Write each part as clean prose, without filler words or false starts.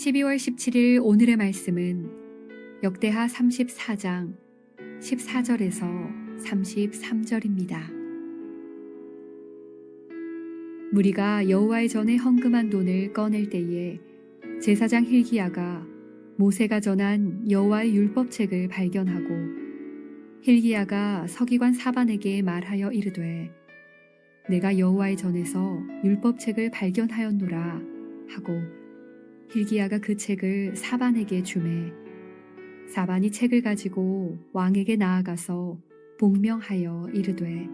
12월 17일 오늘의 말씀은 역대하 34장 14절에서 33절입니다. 무리가 여호와의 전에 헌금한 돈을 꺼낼 때에 제사장 hil기야가 모세가 전한 여호와의 율법책을 발견하고 hil기야가 서기관 사반에게 말하여 이르되 내가 여호와의 전에서 율법책을 발견하였노라 하고 hil기야가 그 책을 사반에게 주매 사반이 책을 가지고 왕에게 나아가서 복명하여 이르되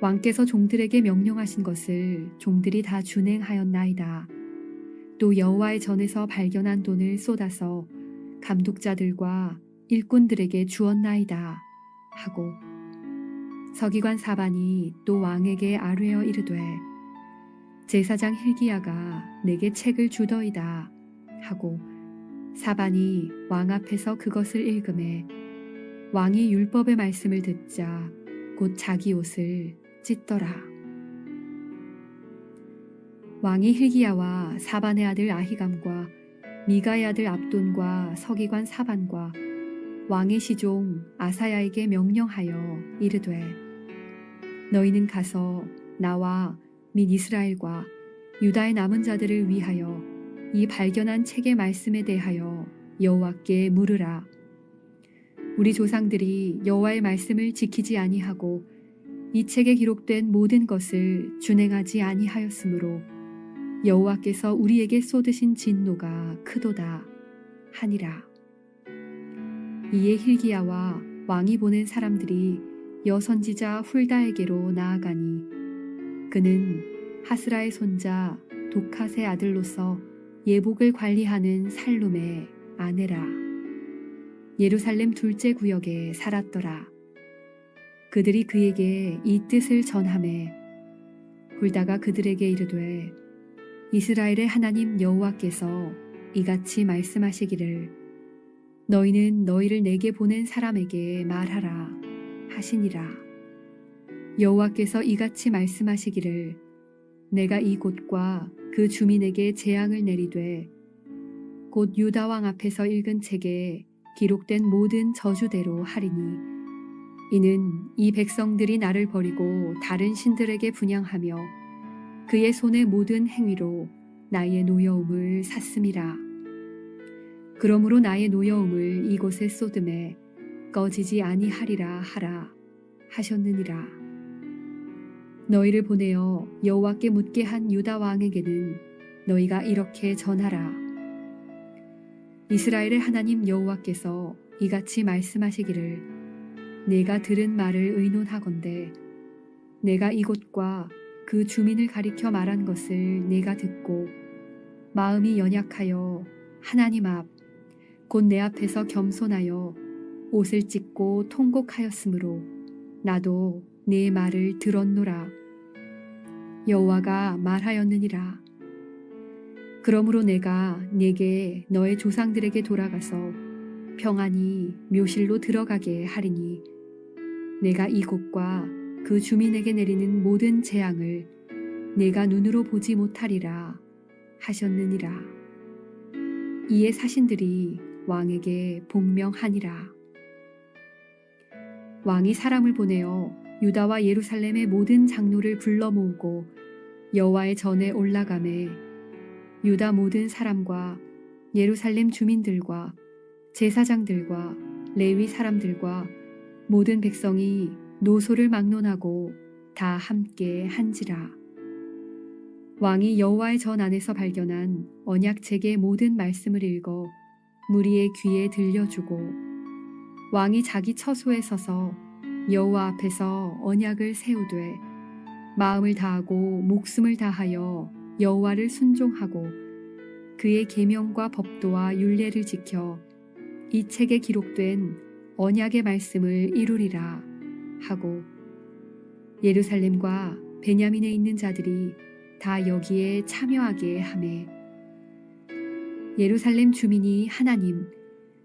왕께서 종들에게 명령하신 것을 종들이 다 준행하였나이다. 또 여호와의 전에서 발견한 돈을 쏟아서 감독자들과 일꾼들에게 주었나이다 하고 서기관 사반이 또 왕에게 아뢰어 이르되 제사장 hil기야가 내게 책을 주더이다 하고 사반이 왕 앞에서 그것을 읽음에 왕이 율법의 말씀을 듣자 곧 자기 옷을 찢더라. 왕이 hil기야와 사반의 아들 아히감과 미가의 아들 압돈과 서기관 사반과 왕의 시종 아사야에게 명령하여 이르되 너희는 가서 나와 및 이스라엘과 유다의 남은 자들을 위하여 이 발견한 책의 말씀에 대하여 여호와께 물으라. 우리 조상들이 여호와의 말씀을 지키지 아니하고 이 책에 기록된 모든 것을 준행하지 아니하였으므로 여호와께서 우리에게 쏟으신 진노가 크도다 하니라. 이에 hil기야와 왕이 보낸 사람들이 여선지자 훌다에게로 나아가니 그는 하스라의 손자 도캇의 아들로서 예복을 관리하는 살룸의 아내라. 예루살렘 둘째 구역에 살았더라. 그들이 그에게 이 뜻을 전하매 훌다가 그들에게 이르되 이스라엘의 하나님 여호와께서 이같이 말씀하시기를 너희는 너희를 내게 보낸 사람에게 말하라 하시니라. 여호와께서 이같이 말씀하시기를 내가 이 곳과 그 주민에게 재앙을 내리되 곧 유다 왕 앞에서 읽은 책에 기록된 모든 저주대로 하리니 이는 이 백성들이 나를 버리고 다른 신들에게 분향하며 그의 손의 모든 행위로 나의 노여움을 샀음이라. 그러므로 나의 노여움을 이곳에 쏟음에 꺼지지 아니하리라 하라 하셨느니라. 너희를 보내어 여호와께 묻게 한 유다 왕에게는 너희가 이렇게 전하라. 이스라엘의 하나님 여호와께서 이같이 말씀하시기를 내가 들은 말을 의논하건대 내가 이곳과 그 주민을 가리켜 말한 것을 내가 듣고 마음이 연약하여 하나님 앞 곧 내 앞에서 겸손하여 옷을 찢고 통곡하였으므로 나도 네 말을 들었노라. 여호와가 말하였느니라. 그러므로 내가 네게 너의 조상들에게 돌아가서 평안히 묘실로 들어가게 하리니 내가 이곳과 그 주민에게 내리는 모든 재앙을 내가 눈으로 보지 못하리라 하셨느니라. 이에 사신들이 왕에게 복명하니라. 왕이 사람을 보내어 유다와 예루살렘의 모든 장로를 불러 모으고 여호와의 전에 올라가매 유다 모든 사람과 예루살렘 주민들과 제사장들과 레위 사람들과 모든 백성이 노소를 막론하고 다 함께 한지라. 왕이 여호와의 전 안에서 발견한 언약책의 모든 말씀을 읽어 무리의 귀에 들려주고 왕이 자기 처소에 서서 여호와 앞에서 언약을 세우되 마음을 다하고 목숨을 다하여 여호와를 순종하고 그의 계명과 법도와 율례를 지켜 이 책에 기록된 언약의 말씀을 이루리라 하고 예루살렘과 베냐민에 있는 자들이 다 여기에 참여하게 하매 예루살렘 주민이 하나님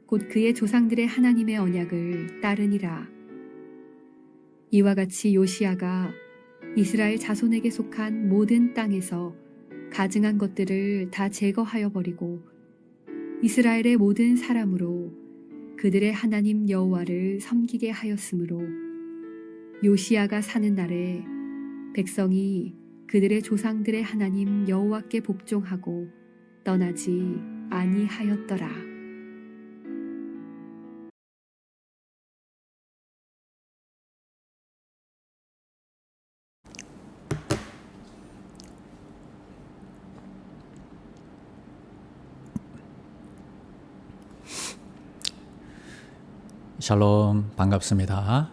곧 그의 조상들의 하나님의 언약을 따르니라. 이와 같이 요시야가 이스라엘 자손에게 속한 모든 땅에서 가증한 것들을 다 제거하여 버리고 이스라엘의 모든 사람으로 그들의 하나님 여호와를 섬기게 하였으므로 요시야가 사는 날에 백성이 그들의 조상들의 하나님 여호와께 복종하고 떠나지 아니하였더라. 샬롬, 반갑습니다.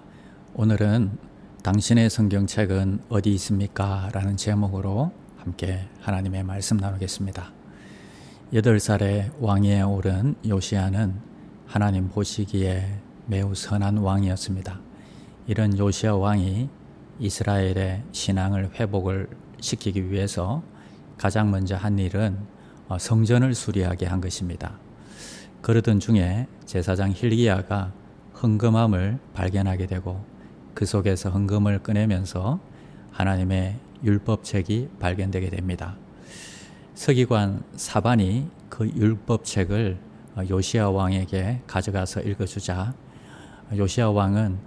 오늘은 당신의 성경책은 어디 있습니까? 라는 제목으로 함께 하나님의 말씀 나누겠습니다. 8살의 왕위에 오른 요시야는 하나님 보시기에 매우 선한 왕이었습니다. 이런 요시야 왕이 이스라엘의 신앙을 회복을 시키기 위해서 가장 먼저 한 일은 성전을 수리하게 한 것입니다. 그러던 중에 제사장 hil기야가 헌금함을 발견하게 되고 그 속에서 헌금을 꺼내면서 하나님의 율법책이 발견되게 됩니다. 서기관 사반이 그 율법책을 요시야 왕에게 가져가서 읽어주자 요시야 왕은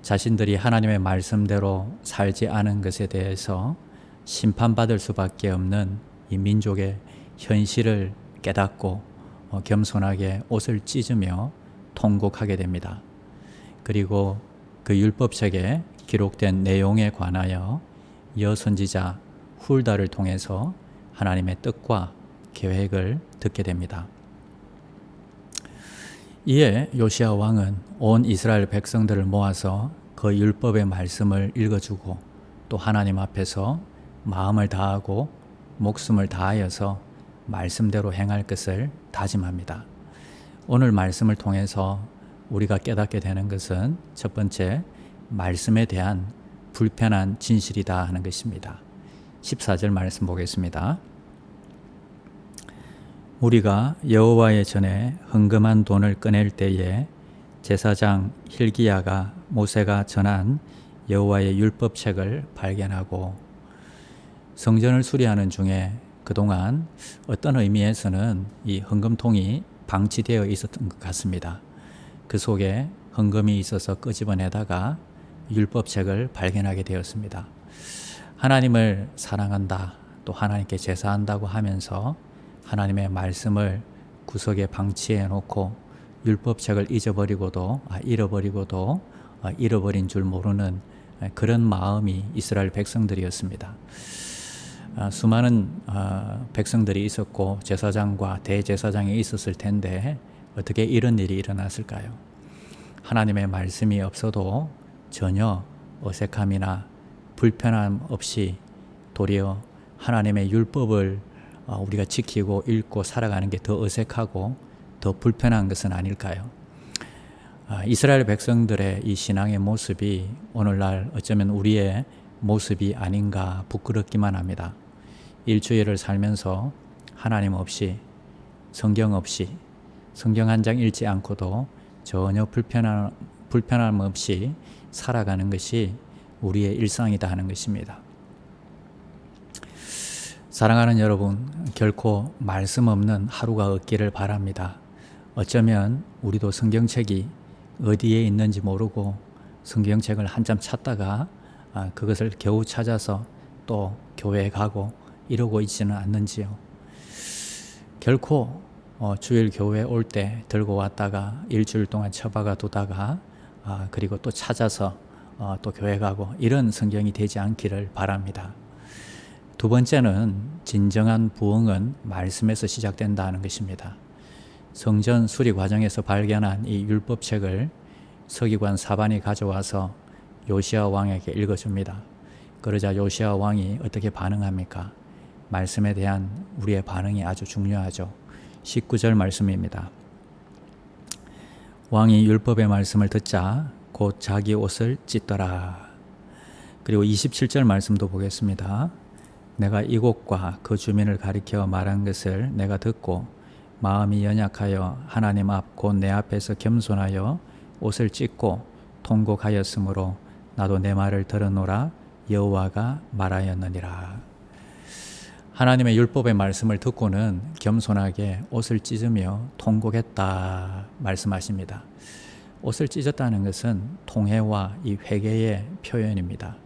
자신들이 하나님의 말씀대로 살지 않은 것에 대해서 심판받을 수밖에 없는 이 민족의 현실을 깨닫고 겸손하게 옷을 찢으며 통곡하게 됩니다. 그리고 그 율법책에 기록된 내용에 관하여 여선지자 훌다를 통해서 하나님의 뜻과 계획을 듣게 됩니다. 이에 요시야 왕은 온 이스라엘 백성들을 모아서 그 율법의 말씀을 읽어주고 또 하나님 앞에서 마음을 다하고 목숨을 다하여서 말씀대로 행할 것을 다짐합니다. 오늘 말씀을 통해서 우리가 깨닫게 되는 것은 첫 번째, 말씀에 대한 불편한 진실이다 하는 것입니다. 14절 말씀 보겠습니다. 우리가 여호와의 전에 헌금한 돈을 꺼낼 때에 제사장 hil기야가 모세가 전한 여호와의 율법책을 발견하고 성전을 수리하는 중에 그동안 어떤 의미에서는 이 헌금통이 방치되어 있었던 것 같습니다. 그 속에 헌금이 있어서 끄집어내다가 율법책을 발견하게 되었습니다. 하나님을 사랑한다, 또 하나님께 제사한다고 하면서 하나님의 말씀을 구석에 방치해 놓고 율법책을 잊어버리고도 잃어버린 줄 모르는 그런 마음이 이스라엘 백성들이었습니다. 수많은 백성들이 있었고 제사장과 대제사장이 있었을 텐데 어떻게 이런 일이 일어났을까요? 하나님의 말씀이 없어도 전혀 어색함이나 불편함 없이 도리어 하나님의 율법을 우리가 지키고 읽고 살아가는 게 더 어색하고 더 불편한 것은 아닐까요? 이스라엘 백성들의 이 신앙의 모습이 오늘날 어쩌면 우리의 모습이 아닌가 부끄럽기만 합니다. 일주일을 살면서 하나님 없이 성경 없이 성경 한 장 읽지 않고도 전혀 불편함 없이 살아가는 것이 우리의 일상이다 하는 것입니다. 사랑하는 여러분, 결코 말씀 없는 하루가 없기를 바랍니다. 어쩌면 우리도 성경책이 어디에 있는지 모르고 성경책을 한참 찾다가 그것을 겨우 찾아서 또 교회에 가고 이러고 있지는 않는지요. 결코 주일 교회 올 때 들고 왔다가 일주일 동안 처박아 두다가 그리고 또 찾아서 또 교회 가고 이런 성경이 되지 않기를 바랍니다. 두 번째는 진정한 부흥은 말씀에서 시작된다는 것입니다. 성전 수리 과정에서 발견한 이 율법책을 서기관 사반이 가져와서 요시야 왕에게 읽어줍니다. 그러자 요시야 왕이 어떻게 반응합니까? 말씀에 대한 우리의 반응이 아주 중요하죠. 19절 말씀입니다. 왕이 율법의 말씀을 듣자 곧 자기 옷을 찢더라. 그리고 27절 말씀도 보겠습니다. 내가 이곳과 그 주민을 가리켜 말한 것을 내가 듣고 마음이 연약하여 하나님 앞 곧 내 앞에서 겸손하여 옷을 찢고 통곡하였으므로 나도 내 말을 들으노라 여호와가 말하였느니라. 하나님의 율법의 말씀을 듣고는 겸손하게 옷을 찢으며 통곡했다 말씀하십니다. 옷을 찢었다는 것은 통회와 이 회개의 표현입니다.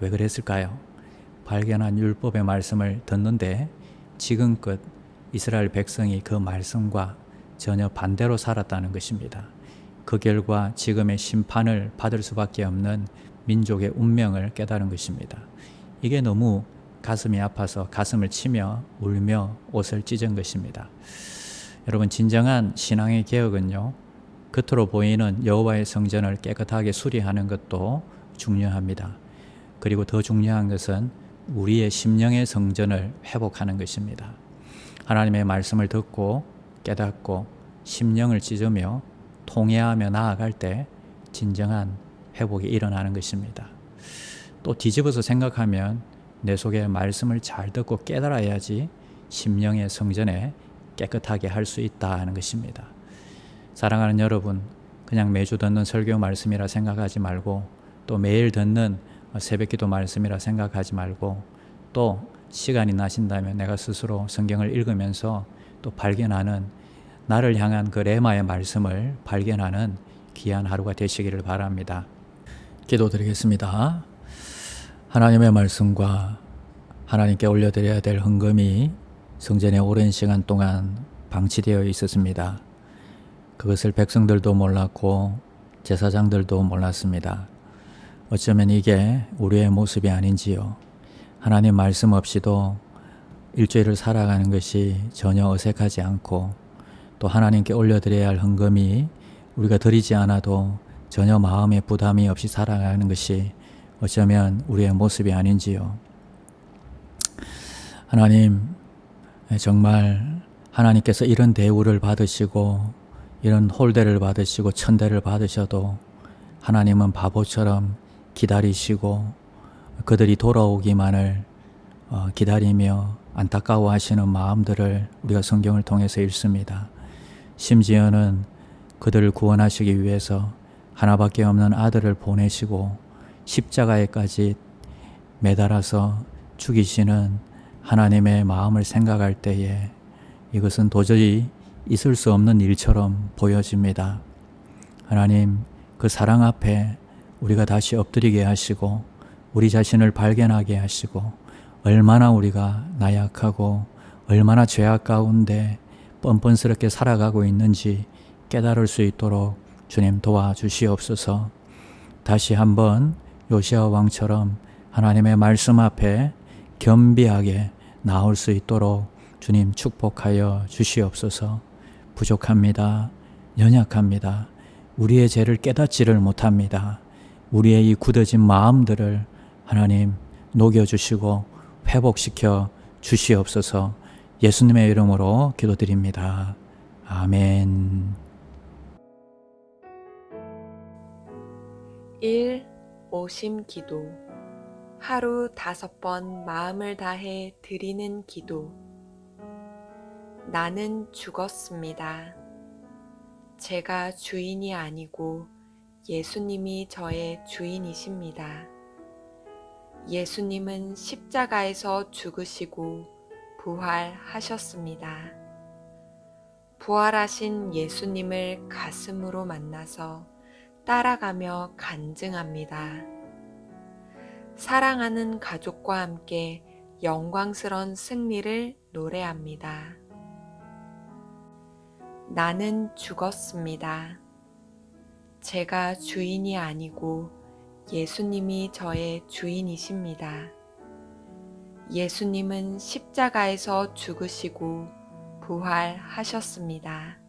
왜 그랬을까요? 발견한 율법의 말씀을 듣는데 지금껏 이스라엘 백성이 그 말씀과 전혀 반대로 살았다는 것입니다. 그 결과 지금의 심판을 받을 수밖에 없는 민족의 운명을 깨달은 것입니다. 이게 너무 가슴이 아파서 가슴을 치며 울며 옷을 찢은 것입니다. 여러분, 진정한 신앙의 개혁은요, 겉으로 보이는 여호와의 성전을 깨끗하게 수리하는 것도 중요합니다. 그리고 더 중요한 것은 우리의 심령의 성전을 회복하는 것입니다. 하나님의 말씀을 듣고 깨닫고 심령을 찢으며 통회하며 나아갈 때 진정한 회복이 일어나는 것입니다. 또 뒤집어서 생각하면 내 속에 말씀을 잘 듣고 깨달아야지 심령의 성전에 깨끗하게 할 수 있다는 것입니다. 사랑하는 여러분, 그냥 매주 듣는 설교 말씀이라 생각하지 말고, 또 매일 듣는 새벽기도 말씀이라 생각하지 말고, 또 시간이 나신다면 내가 스스로 성경을 읽으면서 또 발견하는, 나를 향한 그 레마의 말씀을 발견하는 귀한 하루가 되시기를 바랍니다. 기도드리겠습니다. 하나님의 말씀과 하나님께 올려드려야 될 헌금이 성전에 오랜 시간 동안 방치되어 있었습니다. 그것을 백성들도 몰랐고 제사장들도 몰랐습니다. 어쩌면 이게 우리의 모습이 아닌지요. 하나님 말씀 없이도 일주일을 살아가는 것이 전혀 어색하지 않고, 또 하나님께 올려드려야 할 헌금이 우리가 드리지 않아도 전혀 마음에 부담이 없이 살아가는 것이 어쩌면 우리의 모습이 아닌지요. 하나님, 정말 하나님께서 이런 대우를 받으시고 이런 홀대를 받으시고 천대를 받으셔도 하나님은 바보처럼 기다리시고 그들이 돌아오기만을 기다리며 안타까워하시는 마음들을 우리가 성경을 통해서 읽습니다. 심지어는 그들을 구원하시기 위해서 하나밖에 없는 아들을 보내시고 십자가에까지 매달아서 죽이시는 하나님의 마음을 생각할 때에 이것은 도저히 있을 수 없는 일처럼 보여집니다. 하나님, 그 사랑 앞에 우리가 다시 엎드리게 하시고 우리 자신을 발견하게 하시고 얼마나 우리가 나약하고 얼마나 죄악 가운데 뻔뻔스럽게 살아가고 있는지 깨달을 수 있도록 주님 도와주시옵소서. 다시 한번 요시아 왕처럼 하나님의 말씀 앞에 겸비하게 나올 수 있도록 주님 축복하여 주시옵소서. 부족합니다. 연약합니다. 우리의 죄를 깨닫지를 못합니다. 우리의 이 굳어진 마음들을 하나님 녹여주시고 회복시켜 주시옵소서. 예수님의 이름으로 기도드립니다. 아멘. 1. 오심 기도. 하루 5번 마음을 다해 드리는 기도. 나는 죽었습니다. 제가 주인이 아니고 예수님이 저의 주인이십니다. 예수님은 십자가에서 죽으시고 부활하셨습니다. 부활하신 예수님을 가슴으로 만나서 따라가며 간증합니다. 사랑하는 가족과 함께 영광스러운 승리를 노래합니다. 나는 죽었습니다. 제가 주인이 아니고 예수님이 저의 주인이십니다. 예수님은 십자가에서 죽으시고 부활하셨습니다.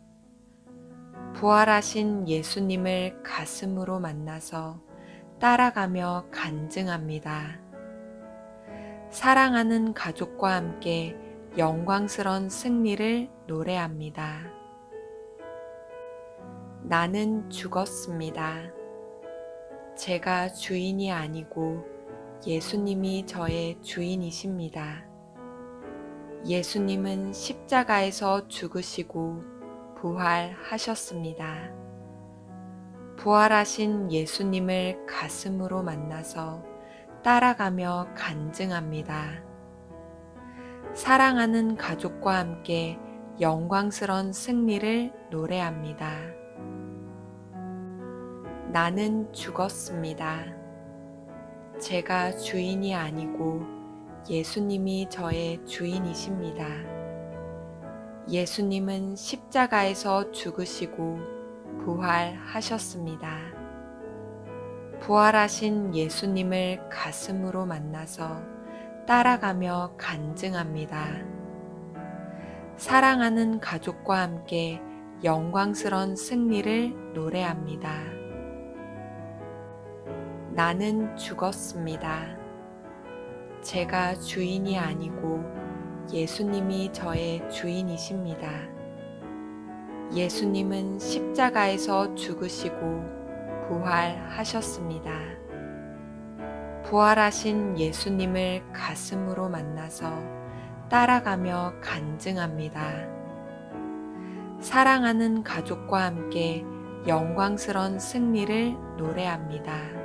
부활하신 예수님을 가슴으로 만나서 따라가며 간증합니다. 사랑하는 가족과 함께 영광스러운 승리를 노래합니다. 나는 죽었습니다. 제가 주인이 아니고 예수님이 저의 주인이십니다. 예수님은 십자가에서 죽으시고 부활하셨습니다. 부활하신 예수님을 가슴으로 만나서 따라가며 간증합니다. 사랑하는 가족과 함께 영광스런 승리를 노래합니다. 나는 죽었습니다. 제가 주인이 아니고 예수님이 저의 주인이십니다. 예수님은 십자가에서 죽으시고 부활하셨습니다. 부활하신 예수님을 가슴으로 만나서 따라가며 간증합니다. 사랑하는 가족과 함께 영광스런 승리를 노래합니다. 나는 죽었습니다. 제가 주인이 아니고 예수님이 저의 주인이십니다. 예수님은 십자가에서 죽으시고 부활하셨습니다. 부활하신 예수님을 가슴으로 만나서 따라가며 간증합니다. 사랑하는 가족과 함께 영광스런 승리를 노래합니다.